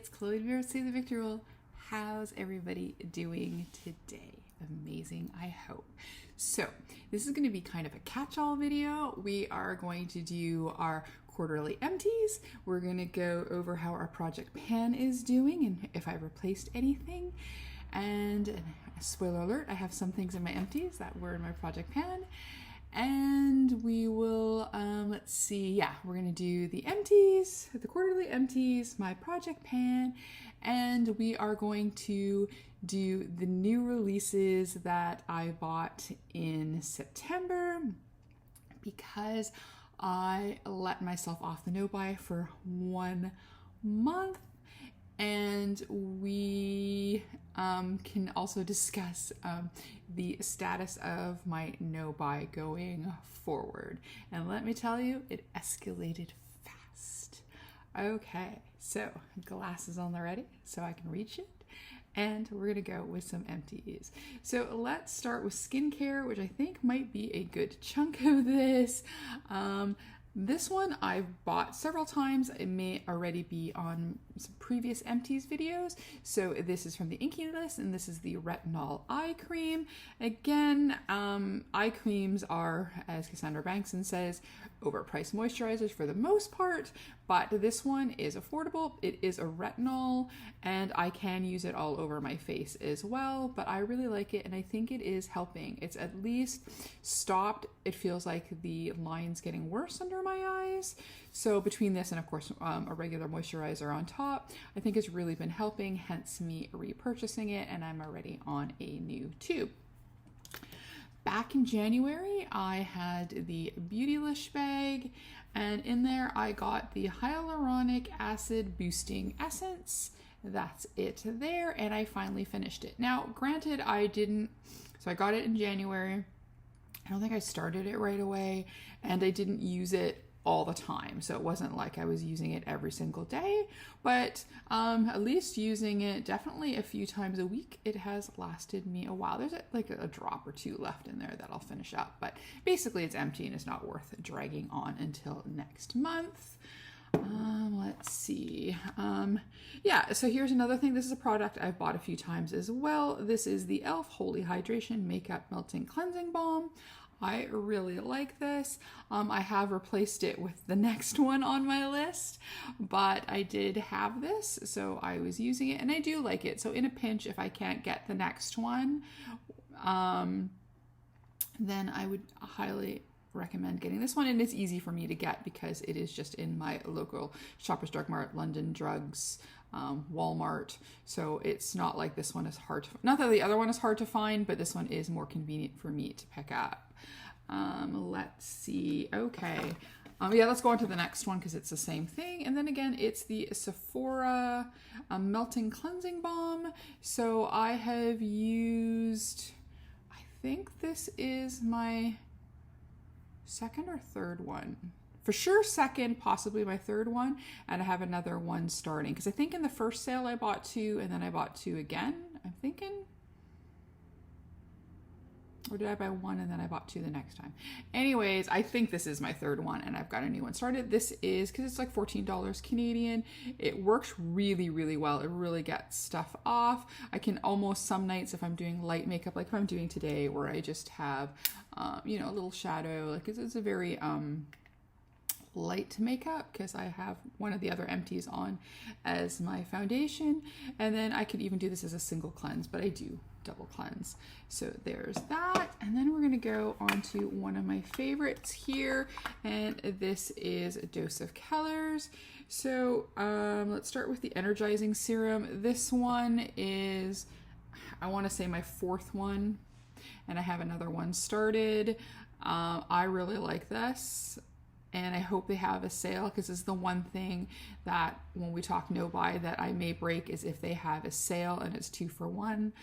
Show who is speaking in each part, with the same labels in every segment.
Speaker 1: it's Chloe Vera, Say the Victor. How's everybody doing today? Amazing, I hope. So this is going to be kind of a catch-all video. We are going to do our quarterly empties. We're going to go over how our project pan is doing and if I replaced anything. And spoiler alert, I have some things in my empties that were in my project pan. And we will, let's see, we're going to do the empties, the quarterly empties, my project pan, and we are going to do the new releases that I bought in September because I let myself off the no-buy for 1 month. And we can also discuss the status of my no-buy going forward. And let me tell you, it escalated fast. Okay, so glasses on the ready so I can reach it. And we're gonna go with some empties. So let's start with skincare, which I think might be a good chunk of this. This one I've bought several times. It may already be on some previous empties videos. So this is from the Inky list, and this is the Retinol Eye Cream. Again, eye creams are, as Cassandra Bankson says, overpriced moisturizers for the most part, but this one is affordable. It is a retinol, and I can use it all over my face as well, but I really like it, and I think it is helping. It's at least stopped, it feels like, the lines getting worse under my eyes. So between this and of course a regular moisturizer on top, I think it's really been helping, hence me repurchasing it, and I'm already on a new tube. Back in January, I had the Beautylish bag, and in there I got the Hyaluronic Acid Boosting Essence. That's it there, and I finally finished it. Now, granted, I got it in January. I don't think I started it right away, and I didn't use it all the time, so it wasn't like I was using it every single day, but at least using it definitely a few times a week, it has lasted me a while. There's like a drop or two left in there that I'll finish up, but basically it's empty and it's not worth dragging on until next month. Let's see. So here's another thing. This is a product I've bought a few times as well. This is the e.l.f. Holy Hydration Makeup Melting Cleansing Balm. I really like this. I have replaced it with the next one on my list, but I did have this, so I was using it, and I do like it. So in a pinch, if I can't get the next one, then I would highly recommend getting this one, and it's easy for me to get because it is just in my local Shoppers Drug Mart, London Drugs, Walmart, so it's not like this one is hard to, not that the other one is hard to find, but this one is more convenient for me to pick up. Let's see. Okay. Let's go on to the next one because it's the same thing. And then again, it's the Sephora Melting Cleansing Balm. So I have used, I think this is my second or third one. For sure second, possibly my third one, and I have another one starting. Because I think in the first sale I bought 2, and then I bought 2 again, I'm thinking. Or did I buy 1 and then I bought 2 the next time? Anyways, I think this is my third one, and I've got a new one started. This is, because it's like $14 Canadian, it works really, really well. It really gets stuff off. I can almost, some nights if I'm doing light makeup, like if I'm doing today, where I just have, a little shadow, like it's a very, light makeup, because I have one of the other empties on as my foundation, and then I could even do this as a single cleanse, but I do double cleanse. So there's that, and then we're going to go on to one of my favorites here, and this is a Dose of Colors. So let's start with the Energizing Serum. This one is, I want to say, my 4th one, and I have another one started. I really like this, and I hope they have a sale, because it's the one thing that when we talk no buy that I may break is if they have a sale and it's 2 for 1.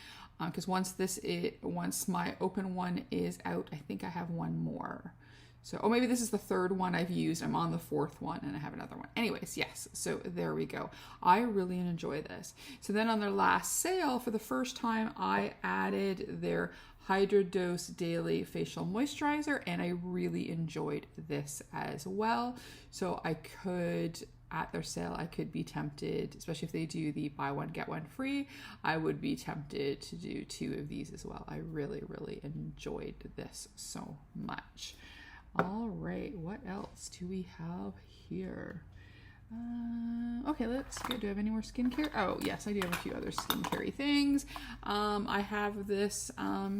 Speaker 1: Because once my open one is out, I think I have one more. So, oh, maybe this is the 3rd one I've used. I'm on the 4th one and I have another one. Anyways, yes. So there we go. I really enjoy this. So then on their last sale, for the first time, I added their Hydrodose Daily Facial Moisturizer, and I really enjoyed this as well. So I could at their sale, I could be tempted, especially if they do the buy one, get one free, I would be tempted to do 2 of these as well. I really, really enjoyed this so much. All right, what else do we have here? Okay, let's go. Do I have any more skincare? Oh, yes, I do have a few other skincare things. I have this, I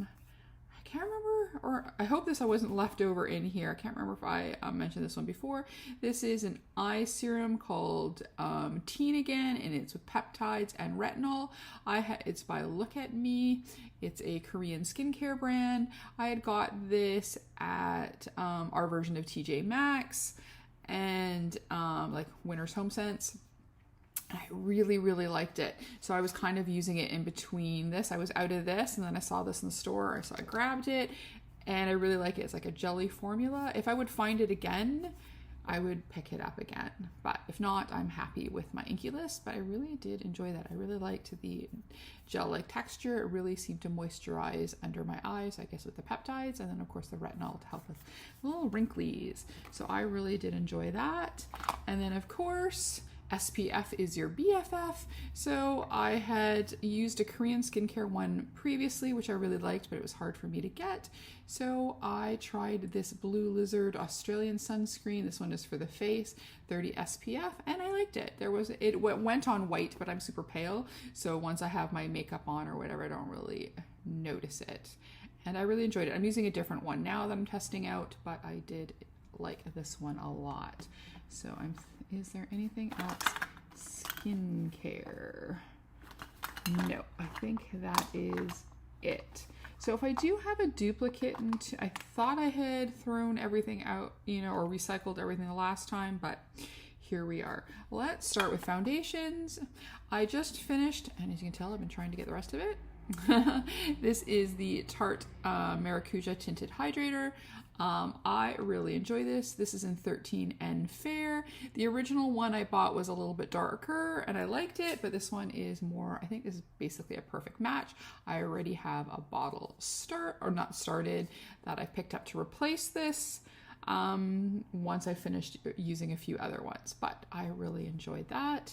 Speaker 1: can't remember, or I hope this wasn't left over in here. I can't remember if I mentioned this one before. This is an eye serum called Teen Again, and it's with peptides and retinol. It's by Look At Me. It's a Korean skincare brand. I had got this at our version of TJ Maxx and like Winter's Home Sense. I really, really liked it. So I was kind of using it in between this. I was out of this and then I saw this in the store. So I grabbed it and I really like it. It's like a jelly formula. If I would find it again, I would pick it up again. But if not, I'm happy with my Inky List. But I really did enjoy that. I really liked the gel-like texture. It really seemed to moisturize under my eyes, I guess with the peptides. And then of course the retinol to help with little wrinklies. So I really did enjoy that. And then of course, SPF is your BFF. So I had used a Korean skincare one previously, which I really liked, but it was hard for me to get. So I tried this Blue Lizard Australian sunscreen. This one is for the face, 30 SPF, and I liked it. It went on white, but I'm super pale. So once I have my makeup on or whatever, I don't really notice it. And I really enjoyed it. I'm using a different one now that I'm testing out, but I did like this one a lot. So is there anything else? Skincare. No, I think that is it. So if I do have a duplicate, I thought I had thrown everything out, or recycled everything the last time, but here we are. Let's start with foundations. I just finished, and as you can tell, I've been trying to get the rest of it. This is the Tarte Maracuja Tinted Hydrator. I really enjoy this. This is in 13 and Fair. The original one I bought was a little bit darker and I liked it, but this one is more, I think this is basically a perfect match. I already have a bottle not started that I picked up to replace this once I finished using a few other ones, but I really enjoyed that.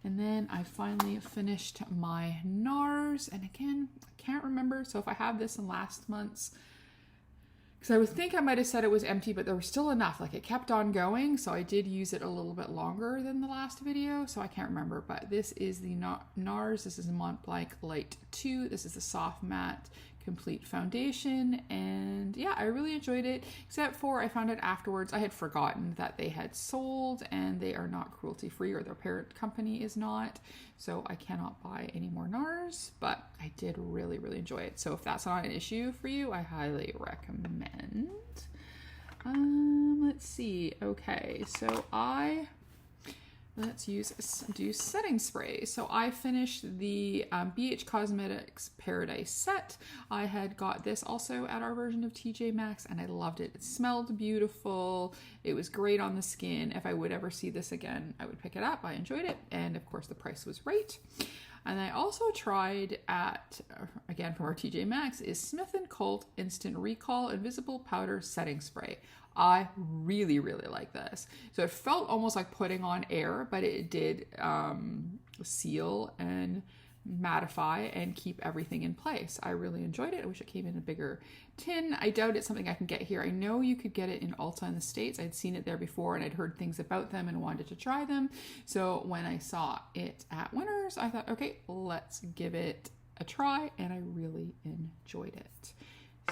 Speaker 1: And then I finally finished my NARS, and again, I can't remember. So if I have this in last month's, because I would think I might have said it was empty, but there was still enough. Like it kept on going, so I did use it a little bit longer than the last video, so I can't remember. But this is the NARS. This is a Mont Blanc Light 2. This is the Soft Matte Complete Foundation, and yeah, I really enjoyed it, except for I found out afterwards I had forgotten that they had sold, and they are not cruelty free, or their parent company is not, so I cannot buy any more NARS, but I did really, really enjoy it. So if that's not an issue for you, I highly recommend. Let's see. Okay, so let's do setting spray. So I finished the BH Cosmetics Paradise set. I had got this also at our version of TJ Maxx, and I loved it. It smelled beautiful. It was great on the skin. If I would ever see this again, I would pick it up. I enjoyed it. And of course the price was right. And I also tried again from our TJ Maxx, is Smith & Colt Instant Recall Invisible Powder Setting Spray. I really, really like this. So it felt almost like putting on air, but it did seal and mattify and keep everything in place. I really enjoyed it. I wish it came in a bigger tin. I doubt it's something I can get here. I know you could get it in Ulta in the States. I'd seen it there before and I'd heard things about them and wanted to try them. So when I saw it at Winners, I thought, okay, let's give it a try, and I really enjoyed it.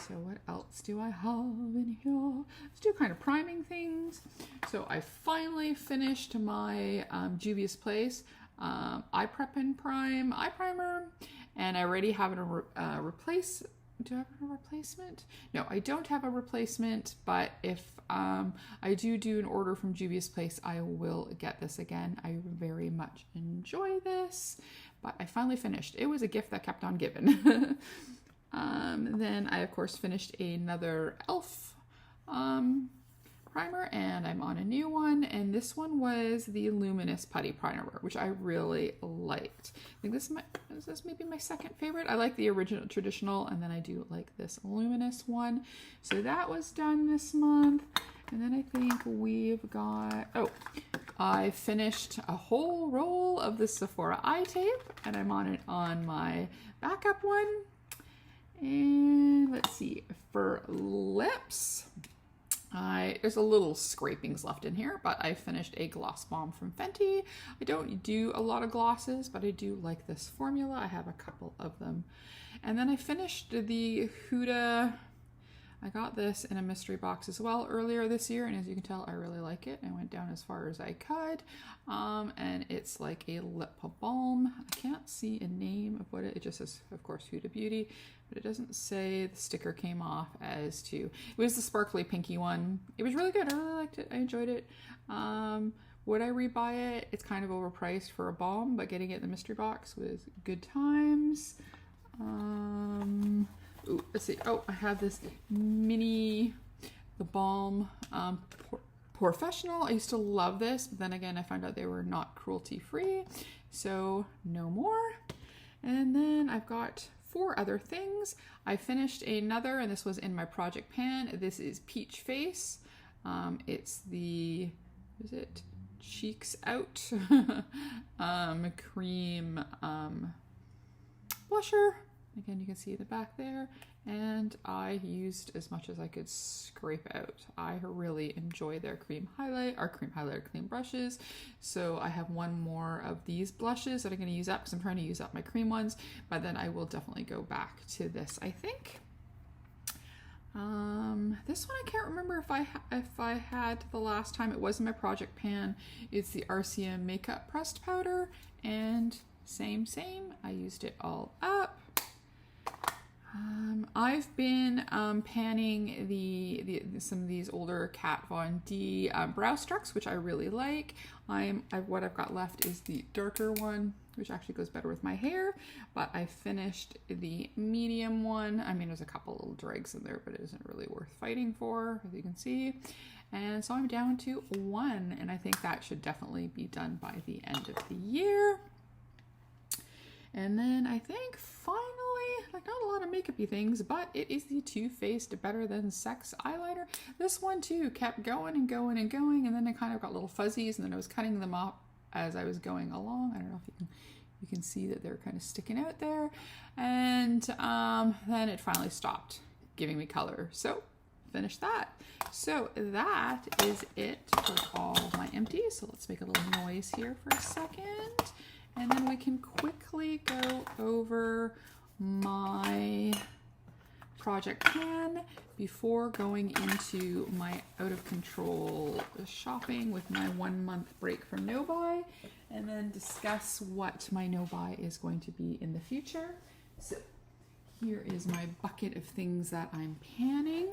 Speaker 1: So what else do I have in here? Let's do kind of priming things. So I finally finished my Juvia's Place Eye Prep and Prime eye primer, and I already have a do I have a replacement? No, I don't have a replacement, but if I do an order from Juvia's Place, I will get this again. I very much enjoy this, but I finally finished. It was a gift that kept on giving. Then I, of course, finished another e.l.f. Primer, and I'm on a new one, and this one was the Luminous Putty Primer, which I really liked. I think this is maybe my second favorite. I like the original traditional, and then I do like this Luminous one. So that was done this month, and then I think we've got, I finished a whole roll of the Sephora eye tape, and I'm on it on my backup one. And let's see, for lips, there's a little scrapings left in here, but I finished a gloss bomb from Fenty. I don't do a lot of glosses, but I do like this formula. I have a couple of them. And then I finished the Huda. I got this in a mystery box as well earlier this year, and as you can tell, I really like it. I went down as far as I could, and it's like a lip balm. I can't see a name of what it just says, of course, Huda Beauty, but it doesn't say. The sticker came off as to, it was the sparkly pinky one. It was really good. I really liked it. I enjoyed it. Would I rebuy it? It's kind of overpriced for a balm, but getting it in the mystery box was good times. Ooh, let's see. Oh, I have this mini, the balm Professional. I used to love this, but then again, I found out they were not cruelty free, so no more. And then I've got 4 other things. I finished another, and this was in my project pan. This is Peach Face. It's the, is it Cheeks Out cream blusher. Again, you can see the back there, and I used as much as I could scrape out. I really enjoy their cream highlighter cream brushes. So I have one more of these blushes that I'm going to use up because I'm trying to use up my cream ones, but then I will definitely go back to this, I think. This one I can't remember if I had the last time. It was in my project pan. It's the RCM Makeup Pressed Powder, and same. I used it all up. I've been panning some of these older Kat Von D brow structs, which I really like. What I've got left is the darker one, which actually goes better with my hair, but I finished the medium one. I mean, there's a couple little dregs in there, but it isn't really worth fighting for, as you can see. And so I'm down to 1, and I think that should definitely be done by the end of the year. And then I think finally, like, not a lot of makeup-y things, but it is the Too Faced Better Than Sex eyeliner. This one too kept going and going and going, and then it kind of got little fuzzies, and then I was cutting them up as I was going along. I don't know if you can see that they're kind of sticking out there. And then it finally stopped giving me color. So finished that. So that is it for all my empties. So let's make a little noise here for a second. And then we can quickly go over my project pan before going into my out of control shopping with my 1 month break from no buy, and then discuss what my no buy is going to be in the future. So here is my bucket of things that I'm panning.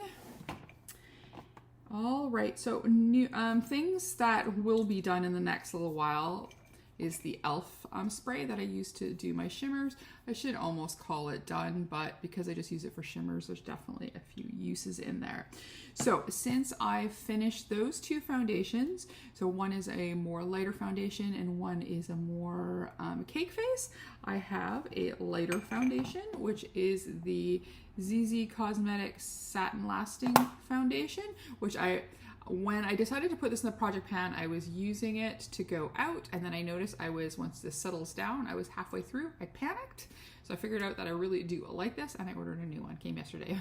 Speaker 1: All right, so new things that will be done in the next little while is the e.l.f. Spray that I use to do my shimmers. I should almost call it done, but because I just use it for shimmers, there's definitely a few uses in there. So since I finished those 2 foundations, so one is a more lighter foundation and one is a more cake face, I have a lighter foundation, which is the ZZ Cosmetics Satin Lasting Foundation, which when I decided to put this in the project pan, I was using it to go out, and then I noticed once this settles down, I was halfway through, I panicked. So I figured out that I really do like this, and I ordered a new one, came yesterday.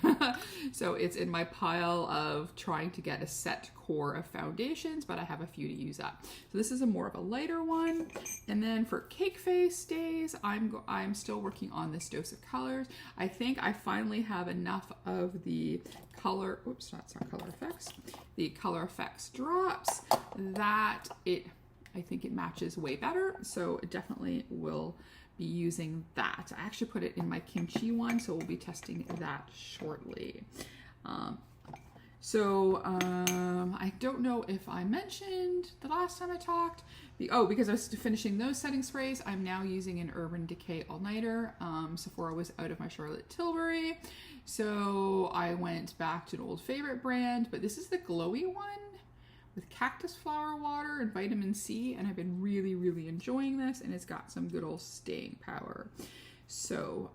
Speaker 1: So it's in my pile of trying to get a set core of foundations, but I have a few to use up. So this is more of a lighter one. And then for cake face days, I'm still working on this Dose of Colors. I think I finally have enough of the color, oops, that's not Color Effects, the Color Effects drops that I think it matches way better. So it definitely will be using that. I actually put it in my kimchi one, so we'll be testing that shortly. I don't know if I mentioned the last time I talked, because I was finishing those setting sprays, I'm now using an Urban Decay All-Nighter. Sephora was out of my Charlotte Tilbury, so I went back to an old favorite brand, but this is the glowy one with cactus flower water and vitamin C, and I've been really, really enjoying this, and it's got some good old staying power. So,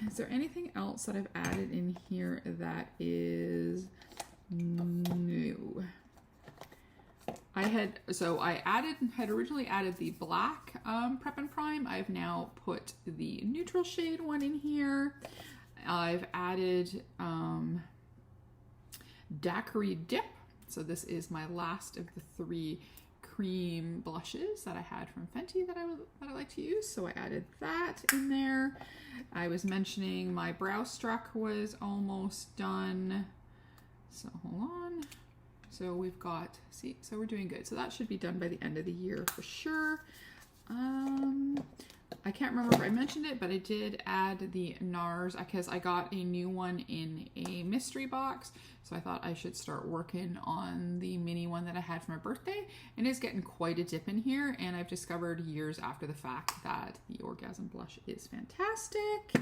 Speaker 1: is there anything else that I've added in here that is new? I had originally added the black Prep and Prime. I've now put the neutral shade one in here. I've added Daiquiri Dip. So this is my last of the 3 cream blushes that I had from Fenty that I like to use. So I added that in there. I was mentioning my Brow Struck was almost done. So hold on. So we've got, see, so we're doing good. So that should be done by the end of the year for sure. I can't remember if I mentioned it, but I did add the NARS because I got a new one in a mystery box. So I thought I should start working on the mini one that I had for my birthday. And it's getting quite a dip in here. And I've discovered years after the fact that the Orgasm Blush is fantastic.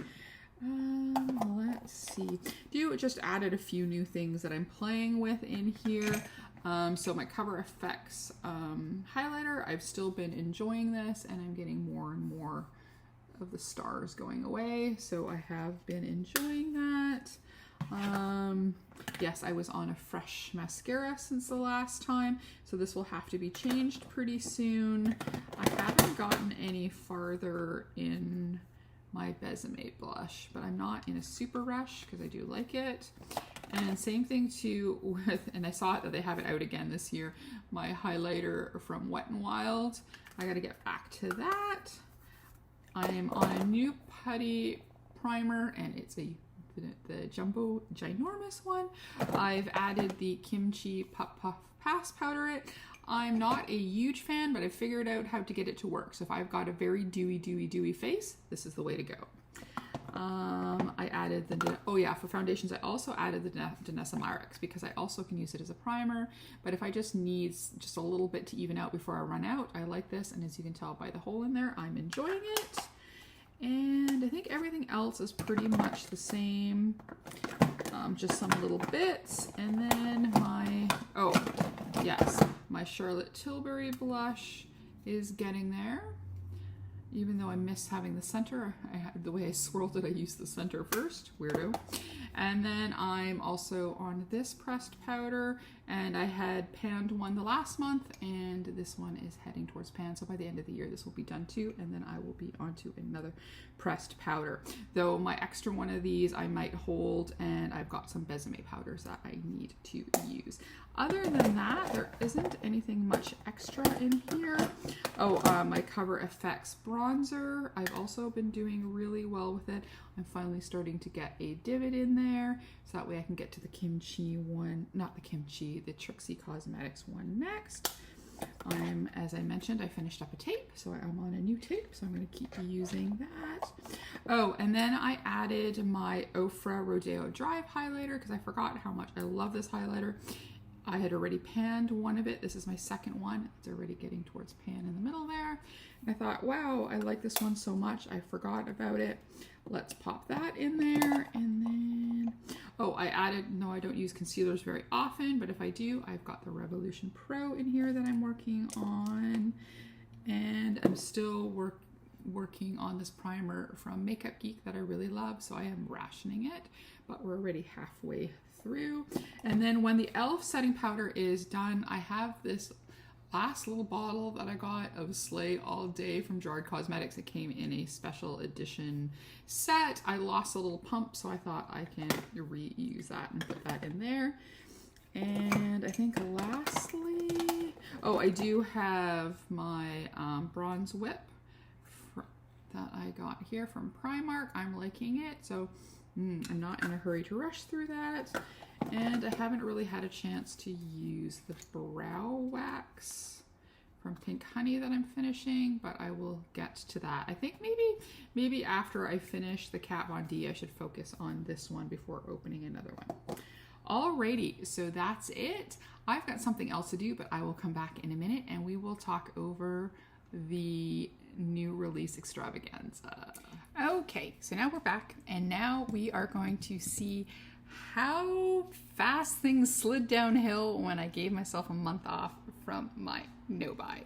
Speaker 1: Let's see. Just added a few new things that I'm playing with in here. So my Cover FX highlighter, I've still been enjoying this, and I'm getting more and more of the stars going away. So I have been enjoying that. Yes, I was on a fresh mascara since the last time, so this will have to be changed pretty soon. I haven't gotten any farther in my Besame blush, but I'm not in a super rush because I do like it. And same thing too with, and I saw it that they have it out again this year, my highlighter from Wet n Wild. I got to get back to that. I am on a new putty primer, and it's the jumbo ginormous one. I've added the Kimchi Puff Puff Pass Powder It. I'm not a huge fan, but I figured out how to get it to work. So if I've got a very dewy face, this is the way to go. I added the, oh yeah, for foundations, I also added the Danessa Myrix because I also can use it as a primer. But if I just need just a little bit to even out before I run out, I like this. And as you can tell by the hole in there, I'm enjoying it. And I think everything else is pretty much the same. Just some little bits. And then my, oh yes, my Charlotte Tilbury blush is getting there. Even though I miss having the center, the way I swirled it, I used the center first, weirdo. And then I'm also on this pressed powder, and I had panned one the last month, and this one is heading towards pan. So by the end of the year, this will be done too, and then I will be onto another pressed powder. Though my extra one of these I might hold, and I've got some Besame powders that I need to use. Other than that, there isn't anything much extra in here. Oh, my Cover FX bronzer. I've also been doing really well with it. I'm finally starting to get a divot in there, so that way I can get to the Kimchi one, not the Kimchi, the Trixie Cosmetics one next. As I mentioned, I finished up a tape, so I'm on a new tape, so I'm going to keep using that. Oh, and then I added my Ofra Rodeo Drive highlighter because I forgot how much I love this highlighter. I had already panned one of it. This is my second one. It's already getting towards pan in the middle there. And I thought, wow, I like this one so much. I forgot about it. Let's pop that in there. And then, oh, I added, no, I don't use concealers very often, but if I do, I've got the Revolution Pro in here that I'm working on. And I'm still working on this primer from Makeup Geek that I really love. So I am rationing it, but we're already halfway through. And then when the e.l.f. setting powder is done, I have this last little bottle that I got of Slay All Day from Gerard Cosmetics. It came in a special edition set. I lost a little pump, so I thought I can reuse that and put that in there. And I think lastly, oh, I do have my Bronze Whip that I got here from Primark. I'm liking it, so I'm not in a hurry to rush through that. And I haven't really had a chance to use the brow wax from Pink Honey that I'm finishing, but I will get to that. I think maybe after I finish the Kat Von D, I should focus on this one before opening another one. Alrighty, so that's it. I've got something else to do, but I will come back in a minute and we will talk over the new release extravaganza. Okay, so now we're back, and now we are going to see how fast things slid downhill when I gave myself a month off from my no-buy.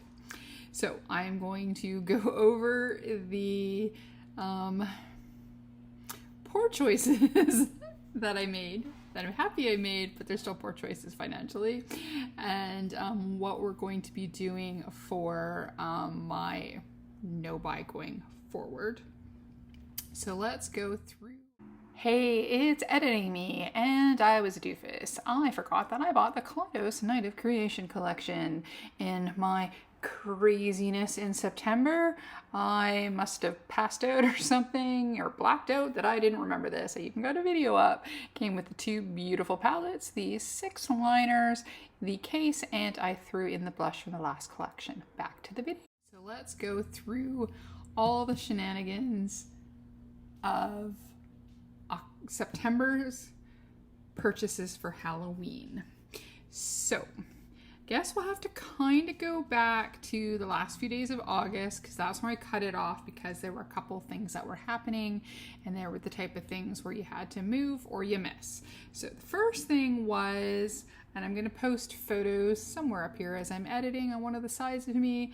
Speaker 1: So I'm going to go over the poor choices that I made that I'm happy I made, but they're still poor choices financially. And what we're going to be doing for my no buy going forward. So let's go through. Hey, it's editing me, and I was a doofus. I forgot that I bought the Kaleidos Night of Creation collection in my craziness in September. I must have passed out or something, or blacked out that I didn't remember this. I even got a video up. Came with the 2 beautiful palettes, the 6 liners, the case, and I threw in the blush from the last collection. Back to the video. So let's go through all the shenanigans of September's purchases for Halloween. So guess we'll have to kind of go back to the last few days of August, because that's when I cut it off, because there were a couple things that were happening, and there were the type of things where you had to move or you miss. So the first thing was, and I'm going to post photos somewhere up here as I'm editing on one of the sides of me.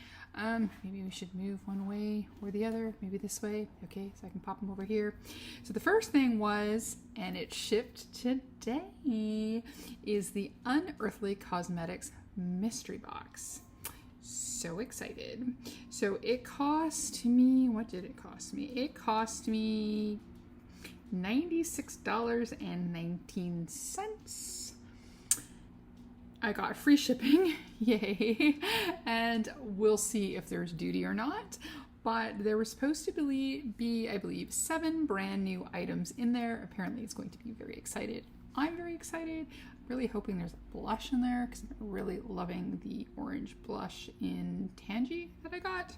Speaker 1: Maybe we should move one way or the other, maybe this way. Okay, so I can pop them over here. So the first thing was, and it shipped today, is the Unearthly Cosmetics mystery box. So excited. So it cost me, what did it cost me? It cost me $96.19. I got free shipping, yay, and we'll see if there's duty or not. But there was supposed to be, I believe, 7 brand new items in there. Apparently it's going to be very excited. I'm very excited. Really hoping there's a blush in there, because I'm really loving the orange blush in Tangy that I got.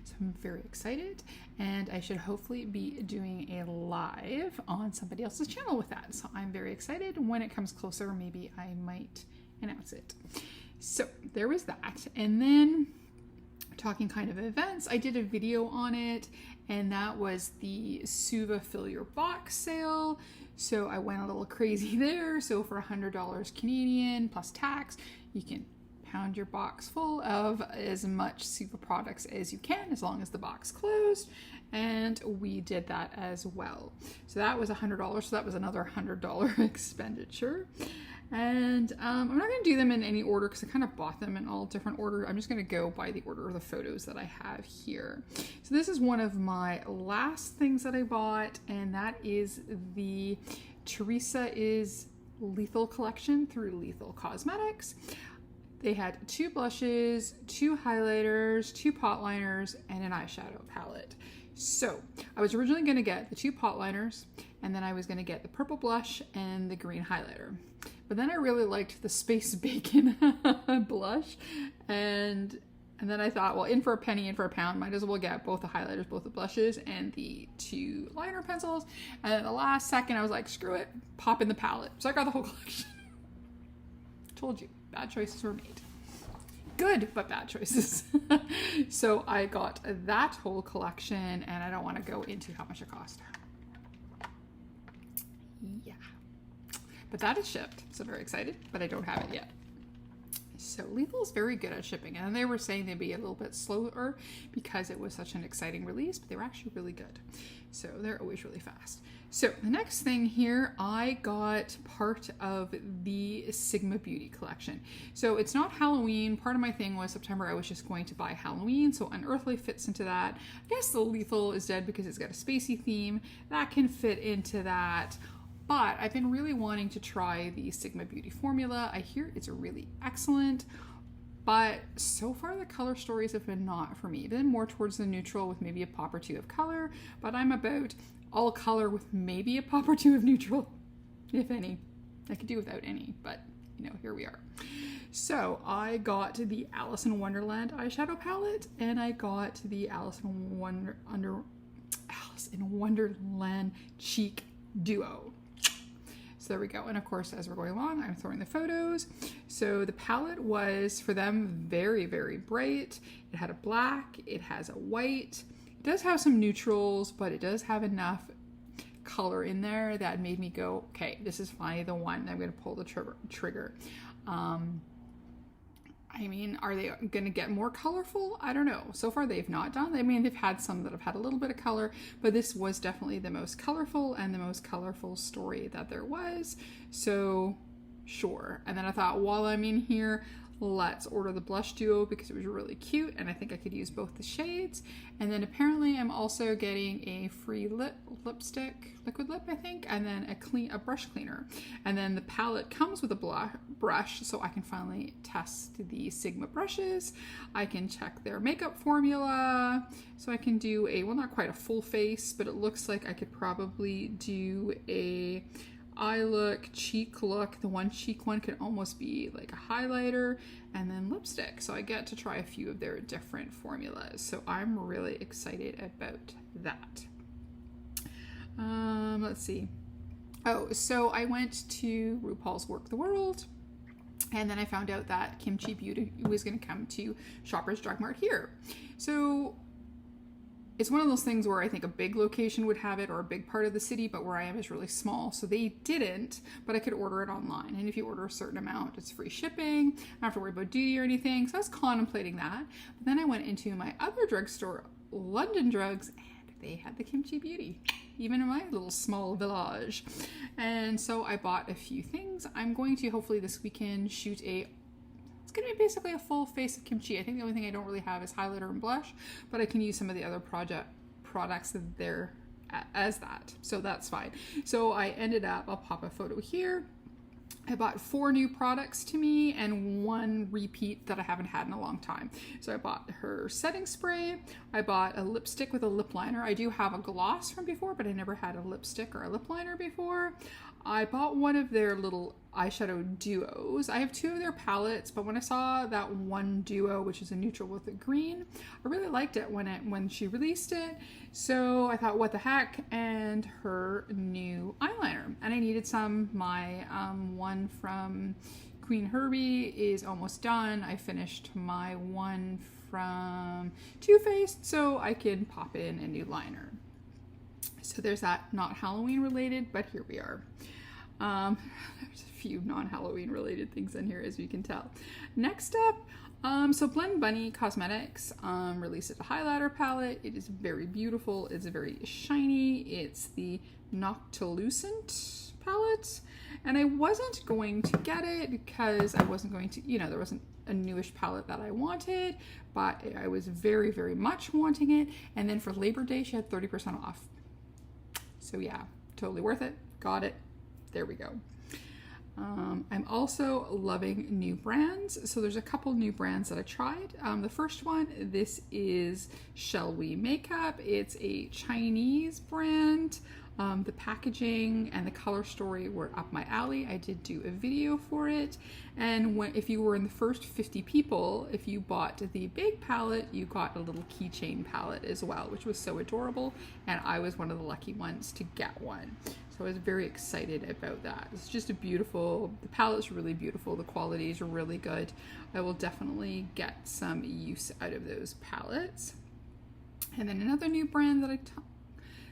Speaker 1: So I'm very excited, and I should hopefully be doing a live on somebody else's channel with that. So I'm very excited. When it comes closer, maybe I might announce it. So there was that. And then talking kind of events, I did a video on it, and that was the Suva Fill Your Box sale. So I went a little crazy there. So for $100 Canadian plus tax, you can pound your box full of as much Suva products as you can, as long as the box closed. And we did that as well. So that was $100. So that was another $100 expenditure. And I'm not going to do them in any order, because I kind of bought them in all different order. I'm just going to go by the order of the photos that I have here. So this is one of my last things that I bought, and that is the Teresa is Lethal collection through Lethal Cosmetics. They had 2 blushes, 2 highlighters, 2 pot liners, and an eyeshadow palette. So I was originally going to get the 2 pot liners, and then I was going to get the purple blush and the green highlighter. But then I really liked the Space Bacon blush, and then I thought, well, in for a penny, in for a pound, might as well get both the highlighters, both the blushes, and the 2 liner pencils. And at the last second, I was like, screw it, pop in the palette. So I got the whole collection. Told you, bad choices were made. Good, but bad choices. So I got that whole collection, and I don't want to go into how much it cost. Yeah. But that is shipped, so very excited, but I don't have it yet. So Lethal is very good at shipping, and they were saying they'd be a little bit slower because it was such an exciting release, but they were actually really good. So they're always really fast. So the next thing here, I got part of the Sigma Beauty collection. So it's not Halloween. Part of my thing was September, I was just going to buy Halloween, so Unearthly fits into that. I guess the Lethal is dead because it's got a spacey theme. That can fit into that. But I've been really wanting to try the Sigma Beauty formula. I hear it's really excellent, but so far the color stories have been not for me. I've been more towards the neutral with maybe a pop or 2 of color, but I'm about all color with maybe a pop or 2 of neutral, if any. I could do without any, but you know, here we are. So I got the Alice in Wonderland eyeshadow palette, and I got the Alice in Wonderland cheek duo. So there we go. And of course, as we're going along, I'm throwing the photos. So the palette was, for them, very, very bright. It had a black, it has a white. It does have some neutrals, but it does have enough color in there that made me go, okay, this is finally the one. I'm going to pull the trigger. I I mean, are they going to get more colorful? I don't know. So far, they've not done. I mean, they've had some that have had a little bit of color, but this was definitely the most colorful and the most colorful story that there was. So, sure. And then I thought, while I'm in here, let's order the blush duo because it was really cute and I think I could use both the shades. And then apparently I'm also getting a free lipstick, liquid lip, I think, and then a brush cleaner. And then the palette comes with a brush, so I can finally test the Sigma brushes. I can check their makeup formula. So I can do well, not quite a full face, but it looks like I could probably do a eye look, cheek look. The one cheek one could almost be like a highlighter, and then lipstick. So I get to try a few of their different formulas. So I'm really excited about that. Let's see. Oh, so I went to RuPaul's Work the World, and then I found out that Kimchi Beauty was going to come to Shoppers Drug Mart here. So it's one of those things where I think a big location would have it, or a big part of the city, but where I am is really small. So they didn't, but I could order it online. And if you order a certain amount, it's free shipping. I don't have to worry about duty or anything. So I was contemplating that. But then I went into my other drugstore, London Drugs, and they had the Kimchi Beauty, even in my little small village. And so I bought a few things. I'm going to hopefully this weekend shoot it's going to be basically a full face of kimchi. I think the only thing I don't really have is highlighter and blush, but I can use some of the other products that they're as that. So that's fine. So I ended up, I'll pop a photo here. I bought 4 new products to me and 1 repeat that I haven't had in a long time. So I bought her setting spray. I bought a lipstick with a lip liner. I do have a gloss from before, but I never had a lipstick or a lip liner before. I bought one of their little eyeshadow duos. I have 2 of their palettes, but when I saw that one duo, which is a neutral with a green, I really liked it when she released it. So I thought, what the heck? And her new eyeliner. And I needed some. My one from Queen Herbie is almost done. I finished my one from Too Faced, so I can pop in a new liner. So there's that, not Halloween related, but here we are. There's a few non-Halloween related things in here, as you can tell. Next up, so Blend Bunny Cosmetics released a highlighter palette. It is very beautiful. It's very shiny. It's the Noctilucent palette. And I wasn't going to get it because I wasn't going to, there wasn't a newish palette that I wanted, but I was very, very much wanting it. And then for Labor Day, she had 30% off. So yeah, totally worth it. Got it. There we go. I'm also loving new brands. So there's a couple new brands that I tried. The first one, this is Shall We Makeup. It's a Chinese brand. The packaging and the color story were up my alley. I did do a video for it. And if you were in the first 50 people, if you bought the big palette, you got a little keychain palette as well, which was so adorable. And I was one of the lucky ones to get one. So I was very excited about that. It's just the palette's really beautiful. The quality is really good. I will definitely get some use out of those palettes. And then another new brand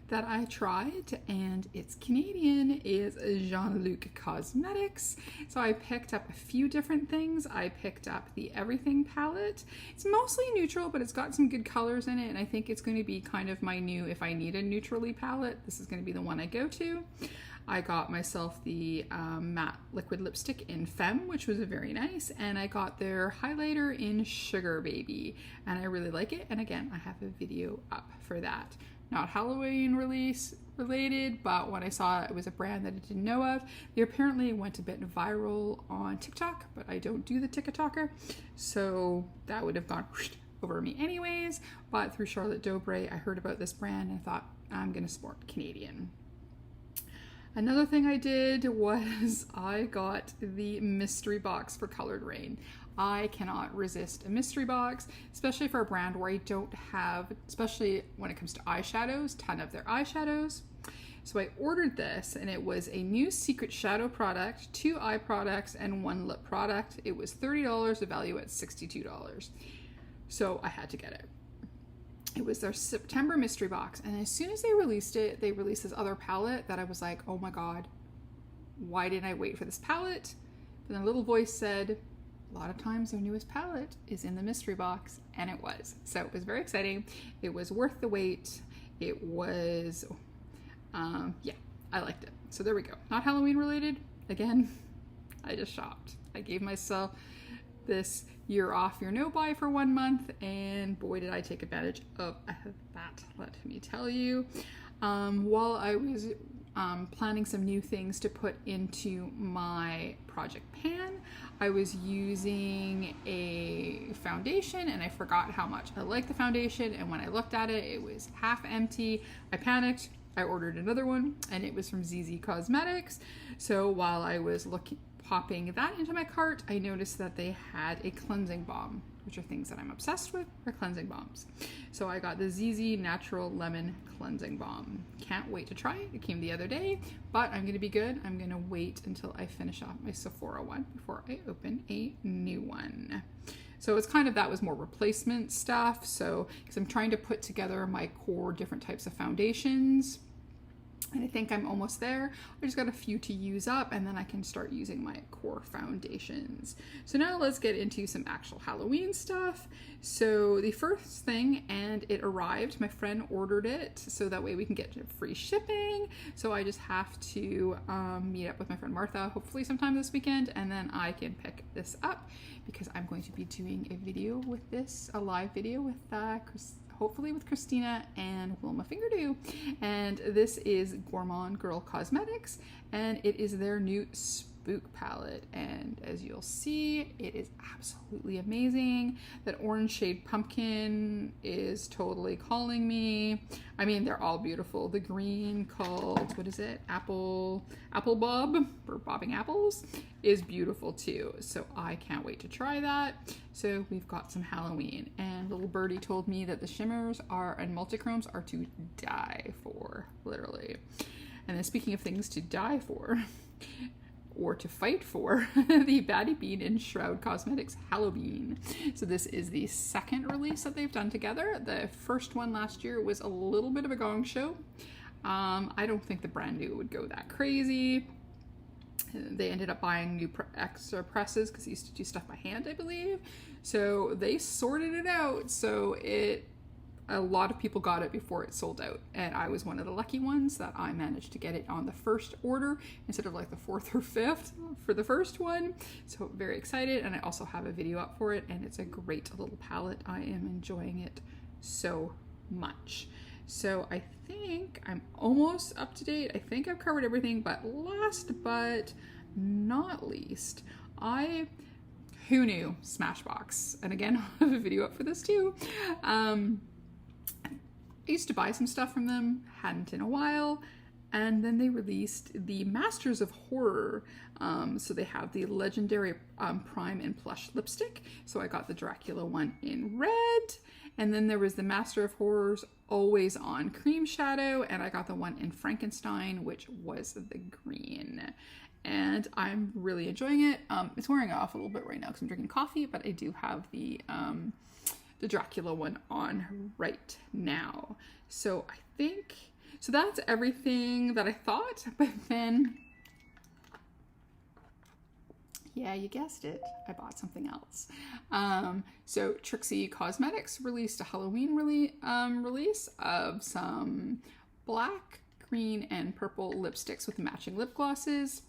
Speaker 1: that I tried, and it's Canadian, is Jean-Luc Cosmetics. So I picked up a few different things. I picked up the Everything palette. It's mostly neutral, but it's got some good colors in it, and I think it's going to be kind of my new, if I need a neutrally palette, this is going to be the one I go to. I got myself the matte liquid lipstick in Femme, which was very nice, and I got their highlighter in Sugar Baby, and I really like it. And again, I have a video up for that. Not Halloween release related, but when I saw it was a brand that I didn't know of. They apparently went a bit viral on TikTok, but I don't do the TikToker, so that would have gone over me anyways. But through Charlotte Dobre, I heard about this brand and I thought, I'm gonna support Canadian. Another thing I did was I got the mystery box for Colored Rain. I cannot resist a mystery box, especially for a brand where I don't have, especially when it comes to eyeshadows, a ton of their eyeshadows. So I ordered this, and it was a new secret shadow product, 2 eye products, and 1 lip product. It was $30, the value at $62. So I had to get it. It was their September mystery box, and as soon as they released it, they released this other palette that I was like, oh my god, why didn't I wait for this palette? But then a little voice said, a lot of times their newest palette is in the mystery box, and it was. So it was very exciting. It was worth the wait. It was, yeah, I liked it. So there we go. Not Halloween related. Again, I just shopped. I gave myself this year off, year no buy for 1 month, and boy did I take advantage of that, let me tell you. While I was planning some new things to put into my project pan, I was using a foundation and I forgot how much I liked the foundation, and when I looked at it, it was half empty. I panicked. I ordered another one, and it was from ZZ Cosmetics. So while I was popping that into my cart, I noticed that they had a cleansing balm, which are things that I'm obsessed with, are cleansing balms. So I got the ZZ Natural Lemon Cleansing Balm. Can't wait to try it. It came the other day, but I'm gonna be good. I'm gonna wait until I finish off my Sephora one before I open a new one. So it's kind of, that was more replacement stuff. So, because I'm trying to put together my core different types of foundations, and I think I'm almost there. I just got a few to use up, and then I can start using my core foundations. So now let's get into some actual Halloween stuff. So the first thing, and it arrived, my friend ordered it, so that way we can get free shipping. So I just have to meet up with my friend Martha, hopefully sometime this weekend, and then I can pick this up, because I'm going to be doing a video with this, a live video with hopefully with Christina and Wilma Fingerdew. And this is Gourmand Girl Cosmetics, and it is their new Spook palette. And as you'll see, it is absolutely amazing. That orange shade pumpkin is totally calling me. I mean, they're all beautiful. The green called, what is it? Apple Bob, or bobbing apples, is beautiful too. So I can't wait to try that. So we've got some Halloween, and little birdie told me that the shimmers and multichromes are to die for, literally. And then speaking of things to die for, or to fight for, the Baddie Bean and Shroud Cosmetics Halloween. So this is the second release that they've done together. The first one last year was a little bit of a gong show. I don't think the brand new would go that crazy. They ended up buying new extra presses because they used to do stuff by hand, I believe. So they sorted it out. So a lot of people got it before it sold out. And I was one of the lucky ones that I managed to get it on the first order instead of like the fourth or fifth for the first one. So very excited. And I also have a video up for it, and it's a great little palette. I am enjoying it so much. So I think I'm almost up to date. I think I've covered everything, but last but not least, who knew Smashbox? And again, I have a video up for this too. I used to buy some stuff from them, hadn't in a while, and then they released the Masters of Horror. So they have the legendary Prime and Plush lipstick. So I got the Dracula one in red, and then there was the Master of Horrors Always On Cream Shadow, and I got the one in Frankenstein, which was the green. And I'm really enjoying it. It's wearing off a little bit right now because I'm drinking coffee, but I do have the Dracula one on right now. So I think, so that's everything that I thought, but then, yeah, you guessed it, I bought something else. So Trixie Cosmetics released a Halloween release of some black, green, and purple lipsticks with matching lip glosses.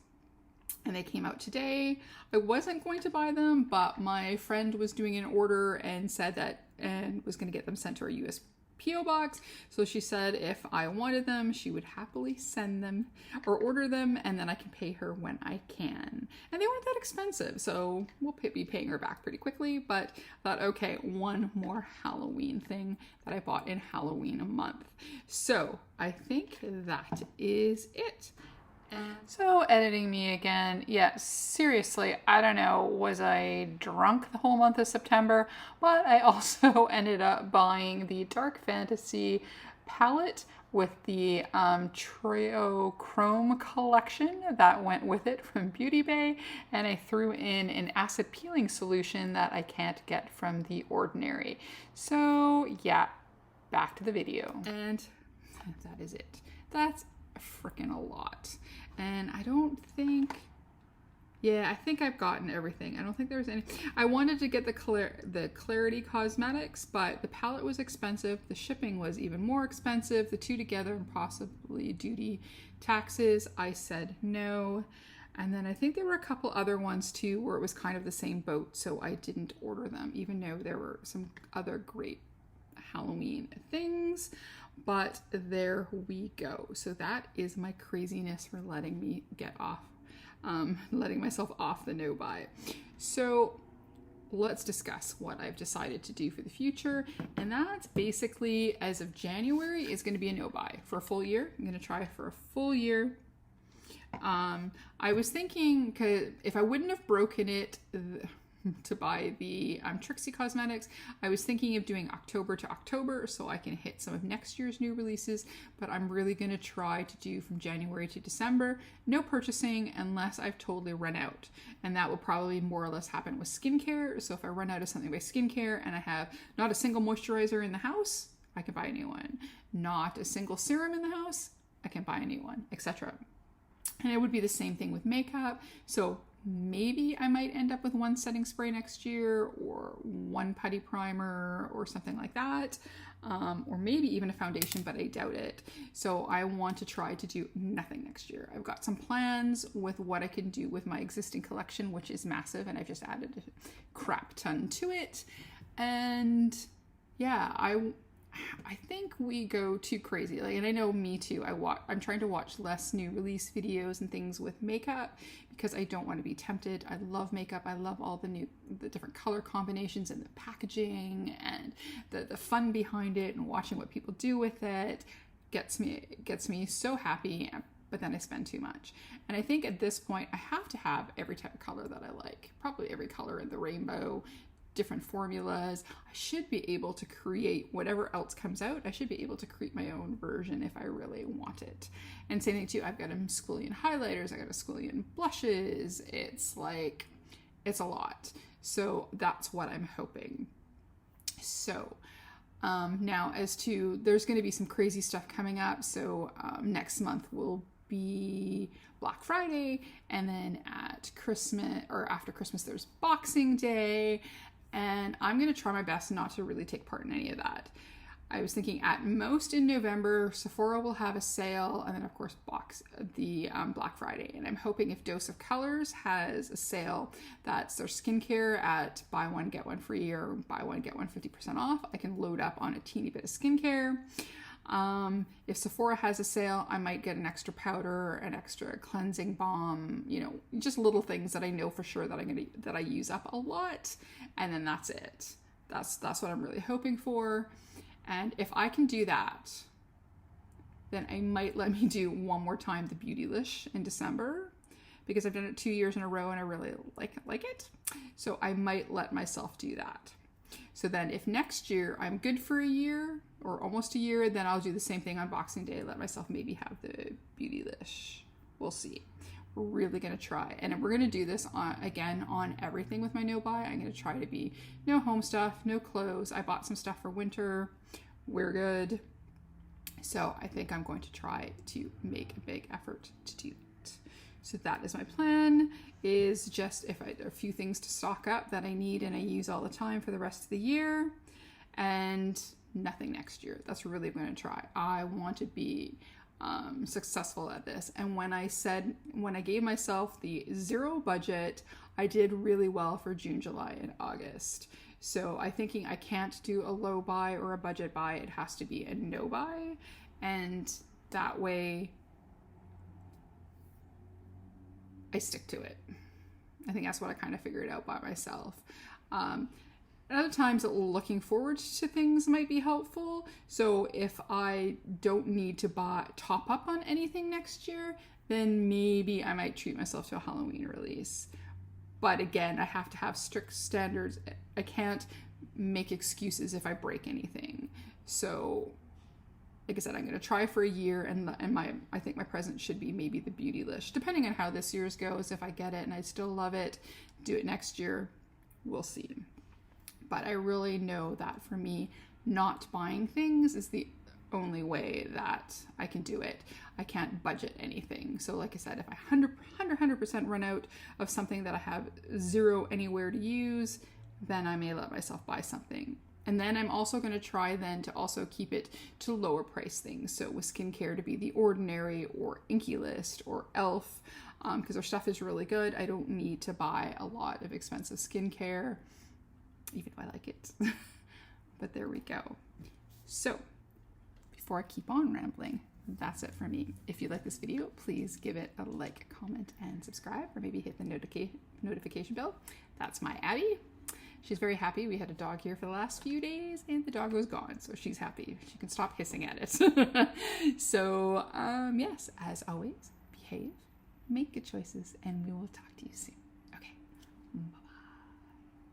Speaker 1: And they came out today. I wasn't going to buy them, but my friend was doing an order and said that, and was going to get them sent to our US PO box. So she said if I wanted them, she would happily send them or order them, and then I can pay her when I can. And they weren't that expensive, so we'll be paying her back pretty quickly. But I thought, okay, one more Halloween thing that I bought in Halloween a month. So I think that is it. So editing me again. Yeah, seriously, I don't know, was I drunk the whole month of September? But I also ended up buying the Dark Fantasy palette with the Trio Chrome collection that went with it from Beauty Bay, and I threw in an acid peeling solution that I can't get from The Ordinary. So yeah, back to the video. And that is it. That's freaking a lot. And I don't think, Yeah, I think I've gotten everything. I don't think there was any. I wanted to get the Clarity Cosmetics, but the palette was expensive. The shipping was even more expensive. The two together and possibly duty taxes. I said no. And then I think there were a couple other ones too where it was kind of the same boat, so I didn't order them, even though there were some other great Halloween things. But there we go. So that is my craziness for letting me get off. Letting myself off the no buy. So let's discuss what I've decided to do for the future. And that's basically, as of January, is going to be a no buy for a full year. I'm going to try for a full year. I was thinking, cause if I wouldn't have broken it to buy the Trixie Cosmetics, I was thinking of doing October to October so I can hit some of next year's new releases, but I'm really going to try to do from January to December, no purchasing unless I've totally run out. And that will probably more or less happen with skincare. So if I run out of something by skincare and I have not a single moisturizer in the house, I can buy a new one. Not a single serum in the house, I can buy a new one, etc. And it would be the same thing with makeup. So maybe I might end up with one setting spray next year or one putty primer or something like that. Or maybe even a foundation, but I doubt it. So I want to try to do nothing next year. I've got some plans with what I can do with my existing collection, which is massive, and I've just added a crap ton to it. And yeah, I think we go too crazy. Like, and I know me too. I'm trying to watch less new release videos and things with makeup because I don't want to be tempted. I love makeup. I love all the different color combinations and the packaging and the fun behind it, and watching what people do with it gets me so happy. But then I spend too much. And I think at this point I have to have every type of color that I like. Probably every color in the rainbow. Different formulas. I should be able to create whatever else comes out. I should be able to create my own version if I really want it. And same thing too, I've got a squillion highlighters, I got a squillion blushes. It's a lot. So that's what I'm hoping. So now as to, there's going to be some crazy stuff coming up. So next month will be Black Friday, and then at Christmas, or after Christmas, there's Boxing Day. And I'm going to try my best not to really take part in any of that. I was thinking at most in November, Sephora will have a sale, and then of course Black Friday. And I'm hoping if Dose of Colors has a sale, that's their skincare at buy one, get one free, or buy one, get one 50% off, I can load up on a teeny bit of skincare. If Sephora has a sale, I might get an extra powder, an extra cleansing balm, just little things that I know for sure that I use up a lot. And then that's it. That's what I'm really hoping for. And if I can do that, then I might let me do one more time the Beautylish in December, because I've done it 2 years in a row and I really like it. So I might let myself do that. So then if next year I'm good for a year or almost a year, then I'll do the same thing on Boxing Day. Let myself maybe have the Beautylish. We'll see. We're really going to try. And we're going to do this on everything with my no buy. I'm going to try to be no home stuff, no clothes. I bought some stuff for winter. We're good. So I think I'm going to try to make a big effort to do that. So that is my plan, is just if a few things to stock up that I need and I use all the time for the rest of the year, and nothing next year. That's really what I'm going to try. I want to be successful at this. And when I gave myself the zero budget, I did really well for June, July, and August. So I'm thinking I can't do a low buy or a budget buy. It has to be a no buy. And that way I stick to it. I think that's what I kind of figured out by myself. At other times, looking forward to things might be helpful. So if I don't need to top up on anything next year, then maybe I might treat myself to a Halloween release. But again, I have to have strict standards. I can't make excuses if I break anything. So like I said, I'm going to try for a year, and I think my present should be maybe the Beautylish, depending on how this year's goes. If I get it and I still love it, do it next year. We'll see. But I really know that for me, not buying things is only way that I can do it. I can't budget anything. So like I said, if I 100% run out of something that I have zero anywhere to use, then I may let myself buy something. And then I'm also going to try then to also keep it to lower price things. So with skincare to be The Ordinary or Inky List or e.l.f. Because their stuff is really good. I don't need to buy a lot of expensive skincare, even if I like it. But there we go. So before I keep on rambling, that's it for me. If you like this video, please give it a like, comment, and subscribe, or maybe hit the notification bell. That's my Abby. She's very happy. We had a dog here for the last few days and the dog was gone, so she's happy. She can stop hissing at it. So, yes, as always, behave, make good choices, and we will talk to you soon. Okay, bye-bye.